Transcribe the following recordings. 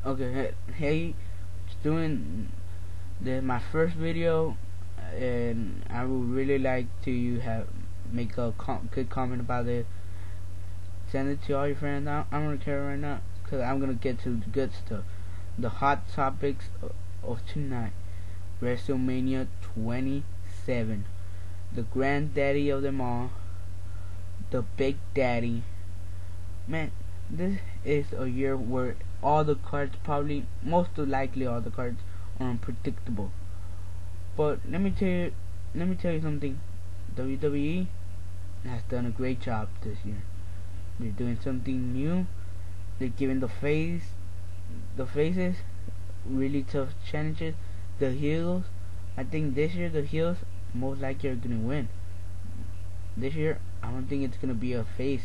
Okay, hey, doing my first video, and I would really like to make a good comment about it. Send it to all your friends. I'm gonna care right now, cause I'm gonna get to the good stuff, the hot topics of tonight. WrestleMania 27, the granddaddy of them all, the Big Daddy. Man, this is a year where all the cards, probably most likely all the cards, are unpredictable. But let me tell you something. WWE has done a great job this year. They're doing something new. They're giving the faces really tough challenges. The heels, I think this year the heels most likely are gonna win. This year, I don't think it's gonna be a face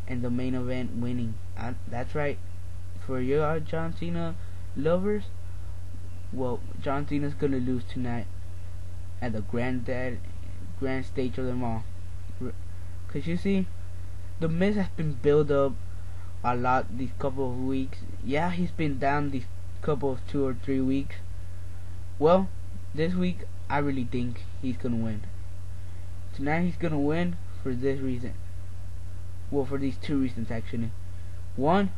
and the main event winning. That's right. For you John Cena lovers, well, John Cena's gonna lose tonight at the grand stage of them all. Cause you see, the Miz has been built up a lot these couple of weeks. Yeah, he's been down these couple of 2 or 3 weeks. Well, this week I really think he's gonna win. Tonight he's gonna win for this reason. Well, for these 2 reasons actually. One,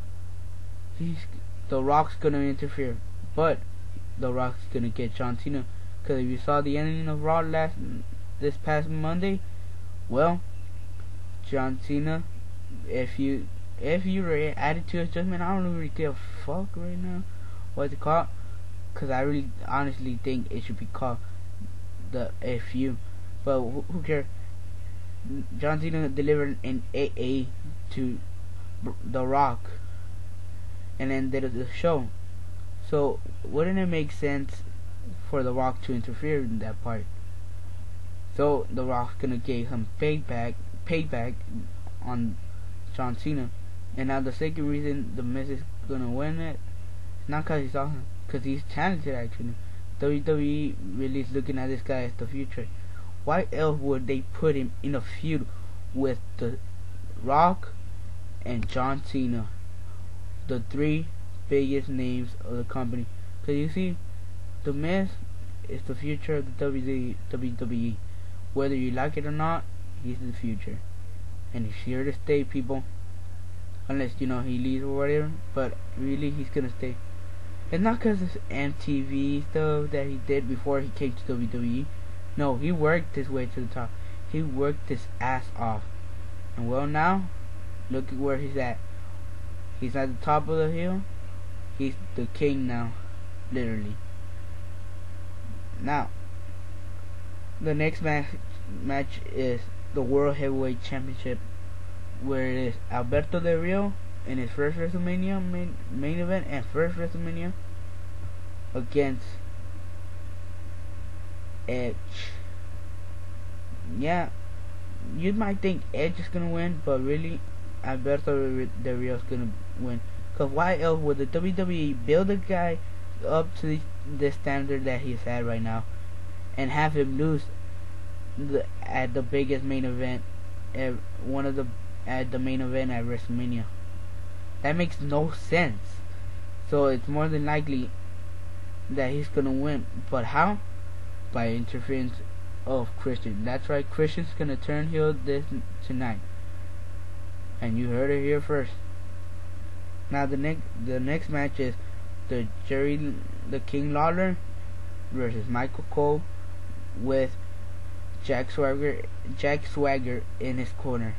The Rock's gonna interfere, but The Rock's gonna get John Cena. Cause if you saw the ending of Raw this past Monday, well, John Cena, if you added to his judgment, I don't really give a fuck right now what it's called. Cause I really honestly think it should be called the FU. But who cares? John Cena delivered an AA to The Rock and then did the show. So wouldn't it make sense for The Rock to interfere in that part? So The Rock's gonna give him payback on John Cena. And now the second reason the Miz is gonna win it, not cause he's awesome, cause he's talented actually. WWE really is looking at this guy as the future. Why else would they put him in a feud with The Rock and John Cena, the 3 biggest names of the company? Cause you see, the Miz is the future of the WWE. Whether you like it or not, he's the future, and he's here to stay, people. Unless he leaves or whatever, but really he's gonna stay. It's not cause of MTV stuff that he did before he came to WWE. No, he worked his way to the top. He worked his ass off, and well, now look at where he's at. He's at the top of the hill. He's the king now, literally. Now, the next match is the World Heavyweight Championship, where it is Alberto Del Rio in his first WrestleMania main event and first WrestleMania against Edge. Yeah, you might think Edge is gonna win, but really Alberto Del Rio is gonna win. Cause why else would the WWE build a guy up to the standard that he's at right now and have him lose at the biggest main event, at the main event at WrestleMania? That makes no sense. So it's more than likely that he's gonna win. But how? By interference of Christian. That's right, Christian's gonna turn heel tonight. And you heard it here first. Now the next match is the Jerry the King Lawler versus Michael Cole with Jack Swagger in his corner,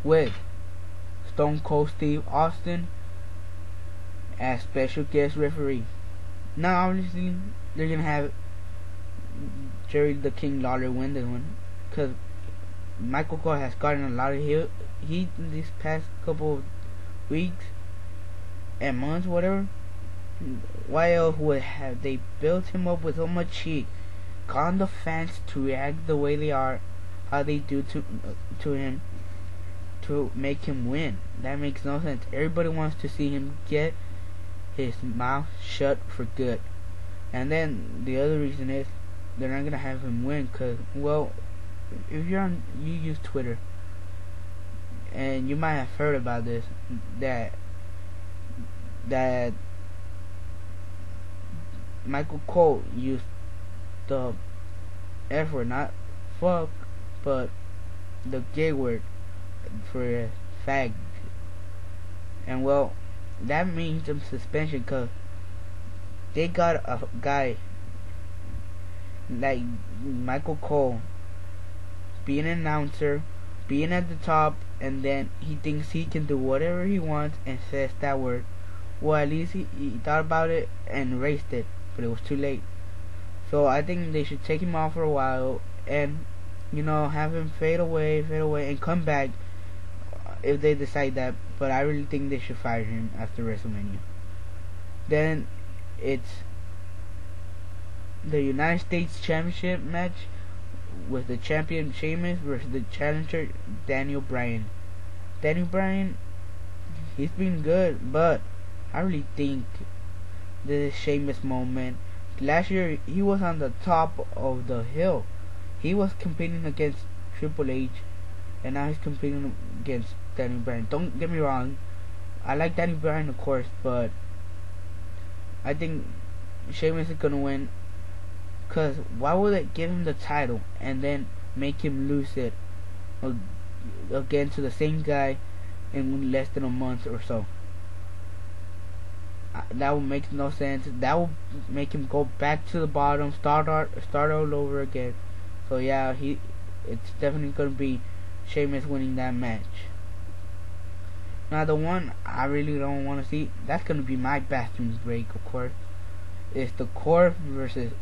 with Stone Cold Steve Austin as special guest referee. Now obviously they're gonna have Jerry the King Lawler win this one, cause Michael Cole has gotten a lot of heat in these past couple of weeks and months, whatever. Why else would have they built him up with so much heat, gotten the fans to react the way they are, how they do to him, to make him win? That makes no sense. Everybody wants to see him get his mouth shut for good. And then the other reason is they're not gonna have him win, cause, well, if you use Twitter, and you might have heard about this, that that Michael Cole used the F word, not fuck, but the gay word for fag. And well, that means some suspension because they got a guy like Michael Cole being an announcer, being at the top, and then he thinks he can do whatever he wants and says that word. Well, at least he thought about it and erased it, but it was too late. So I think they should take him off for a while and, you know, have him fade away, and come back if they decide that. But I really think they should fire him after WrestleMania. Then it's the United States Championship match with the champion Sheamus versus the challenger Daniel Bryan. Daniel Bryan, he's been good, but I really think this is Sheamus' moment. Last year he was on the top of the hill. He was competing against Triple H, and now he's competing against Daniel Bryan. Don't get me wrong, I like Daniel Bryan of course, but I think Sheamus is gonna win. Cause why would they give him the title and then make him lose it again to the same guy in less than a month or so? That would make no sense. That would make him go back to the bottom, start all over again. So yeah, it's definitely gonna be Sheamus winning that match. Now the one I really don't want to see, that's gonna be my bathroom break, of course. It's the Core versus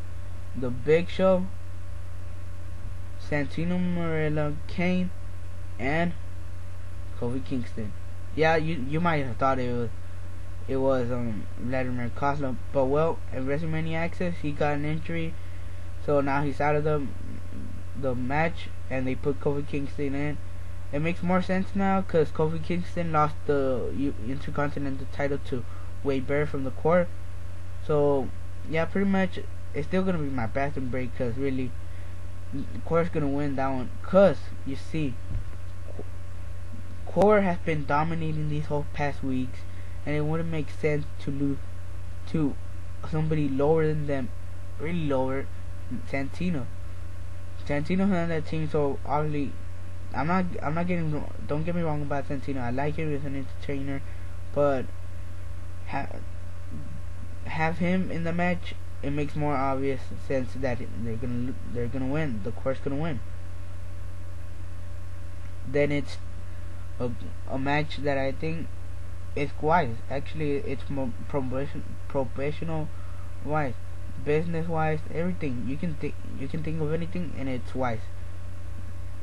the Big Show, Santino Marella, Kane, and Kofi Kingston. Yeah, you might have thought it was Vladimir Kozlov, but well, at WrestleMania Access he got an injury, so now he's out of the match, and they put Kofi Kingston in. It makes more sense now because Kofi Kingston lost the Intercontinental title to Wade Barrett from the Core. So yeah, pretty much it's still gonna be my bathroom break because really the Core's gonna win that one. Cause you see, Core has been dominating these whole past weeks, and it wouldn't make sense to lose to somebody lower than them, really lower. Santino's on that team, so obviously I'm not getting, don't get me wrong about Santino. I like him as an entertainer, but have him in the match, it makes more obvious sense that they're gonna win. The Core's gonna win. Then it's a match that I think is wise. Actually, it's more professional wise, business wise, everything. You can think of anything, and it's wise.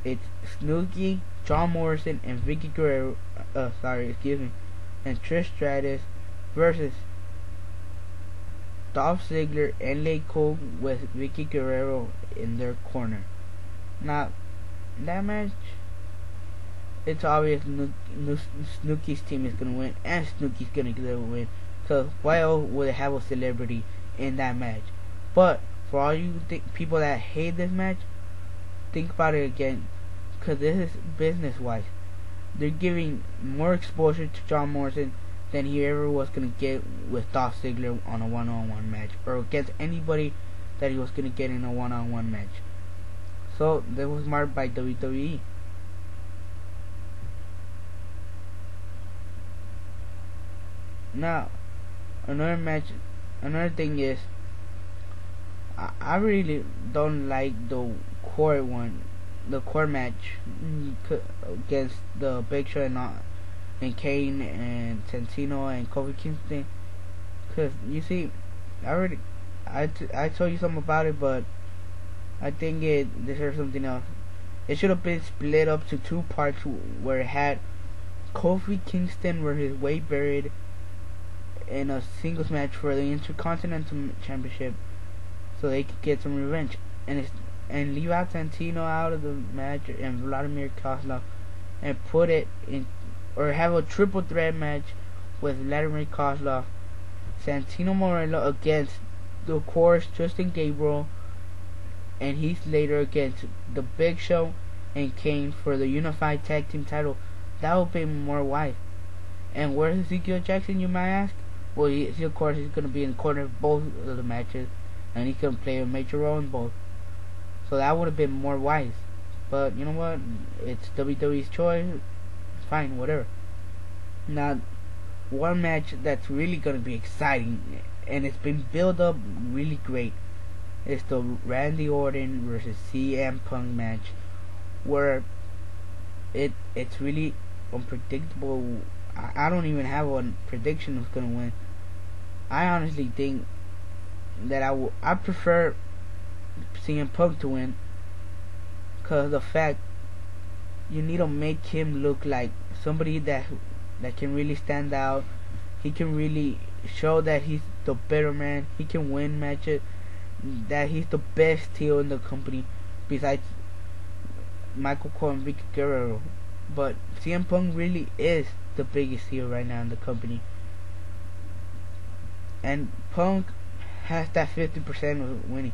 It's Snooki, John Morrison, and Vicky Guerrero. And Trish Stratus versus Dolph Ziggler and Lay Cole with Vicky Guerrero in their corner. Now, that match, it's obvious Snooki's team is gonna win, and Snooki's gonna win. Cause why else would they have a celebrity in that match? But for all you people that hate this match, think about it again. Cause this is business wise. They're giving more exposure to John Morrison than he ever was gonna get with Dolph Ziggler on a one-on-one match, or against anybody that he was gonna get in a one-on-one match. So that was marked by WWE. Now, another thing is, I really don't like the core match against the Big Show and Kane and Santino and Kofi Kingston. Cause you see, I told you something about it, but I think it deserves something else. It should have been split up to two parts where it had Kofi Kingston versus Wade Barrett in a singles match for the Intercontinental Championship, so they could get some revenge, and leave out Santino out of the match and Vladimir Kozlov, and put it in, or have a triple threat match with Vladimir Kozlov, Santino Marella against the Core's Justin Gabriel, and Heath Slater against the Big Show and Kane for the Unified Tag Team title. That would be more wise. And where's Ezekiel Jackson, you might ask? Well, of course he's gonna be in the corner of both of the matches, and he's gonna play a major role in both. So that would have been more wise. But you know what? It's WWE's choice. Fine, whatever. Now, one match that's really gonna be exciting, and it's been built up really great, is the Randy Orton versus CM Punk match, where it's really unpredictable. I don't even have a prediction who's gonna win. I honestly think that I prefer CM Punk to win, cause the fact you need to make him look like somebody that can really stand out. He can really show that he's the better man. He can win matches. That he's the best heel in the company, besides Michael Cole and Vicky Guerrero. But CM Punk really is the biggest heel right now in the company. And Punk has that 50% of winning,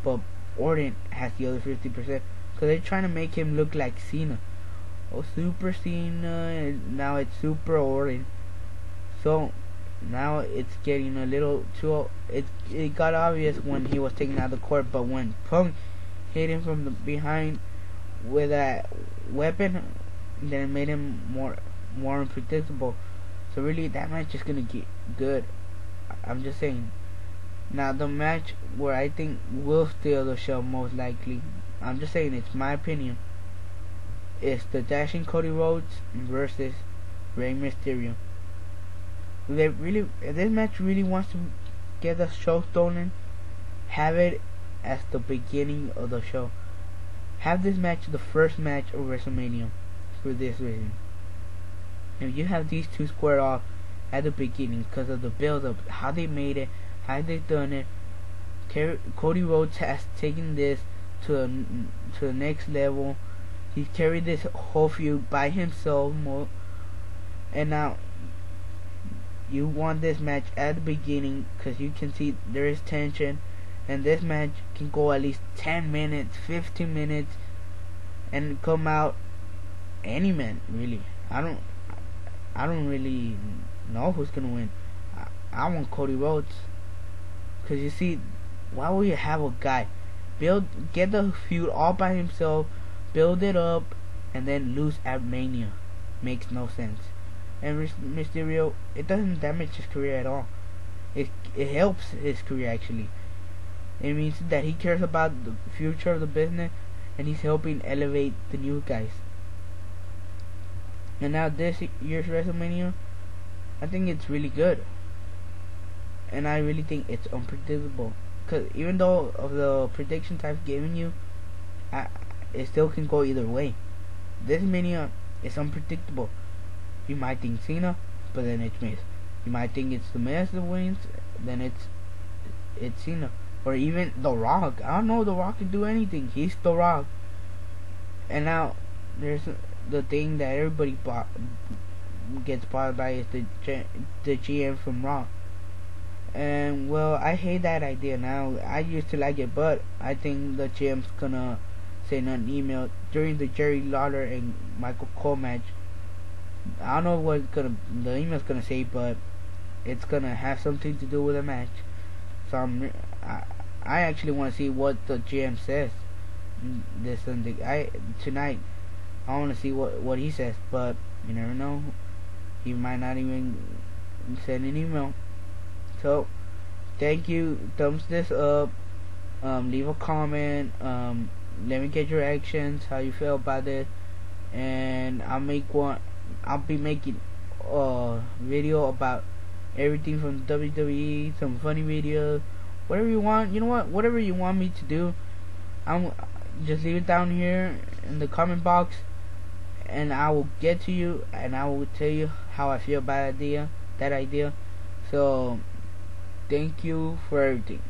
but Orton has the other 50%, because they're trying to make him look like Cena. Oh, Super Cena, and now it's Super Orton. So now it's getting a little too. It got obvious when he was taken out of the court, but when Punk hit him from the behind with that weapon, then it made him more unpredictable. So really, that match is gonna get good. I'm just saying. Now the match where I think will steal the show most likely, I'm just saying, it's my opinion, is the Dashing Cody Rhodes versus Rey Mysterio. If this match really wants to get the show stolen, have it as the beginning of the show. Have this match the first match of WrestleMania for this reason. If you have these two squared off at the beginning because of the build-up, how they made it, how they done it, Cody Rhodes has taken this to the next level. He's carried this whole feud by himself, and now you want this match at the beginning because you can see there is tension, and this match can go at least 10 minutes, 15 minutes, and come out any man really. I don't really know who's gonna win. I want Cody Rhodes, because you see, why would you have a guy get the feud all by himself, build it up, and then lose at Mania? Makes no sense. And Mysterio, it doesn't damage his career at all. It helps his career actually. It means that he cares about the future of the business, and he's helping elevate the new guys. And now this year's WrestleMania, I think it's really good, and I really think it's unpredictable. Because even though of the predictions I've given you, it still can go either way. This Mania is unpredictable. You might think Cena, but then it's Miz. You might think it's the Miz that wins, then it's Cena. Or even The Rock. I don't know, The Rock can do anything. He's The Rock. And now there's the thing that everybody gets bothered by, is the GM from Raw. And well, I hate that idea now. I used to like it, but I think the GM's gonna send an email during the Jerry Lawler and Michael Cole match. I don't know what the email's gonna say, but it's gonna have something to do with the match. So I actually want to see what the GM says this Sunday. Tonight I want to see what he says, but you never know. He might not even send an email. So thank you. Thumbs this up. Leave a comment. Let me get your reactions, how you feel about it, and I'll be making a video about everything from WWE, some funny videos, whatever you want. You know what? Whatever you want me to do, I'm just leave it down here in the comment box, and I will get to you, and I will tell you how I feel about that idea. So thank you for everything.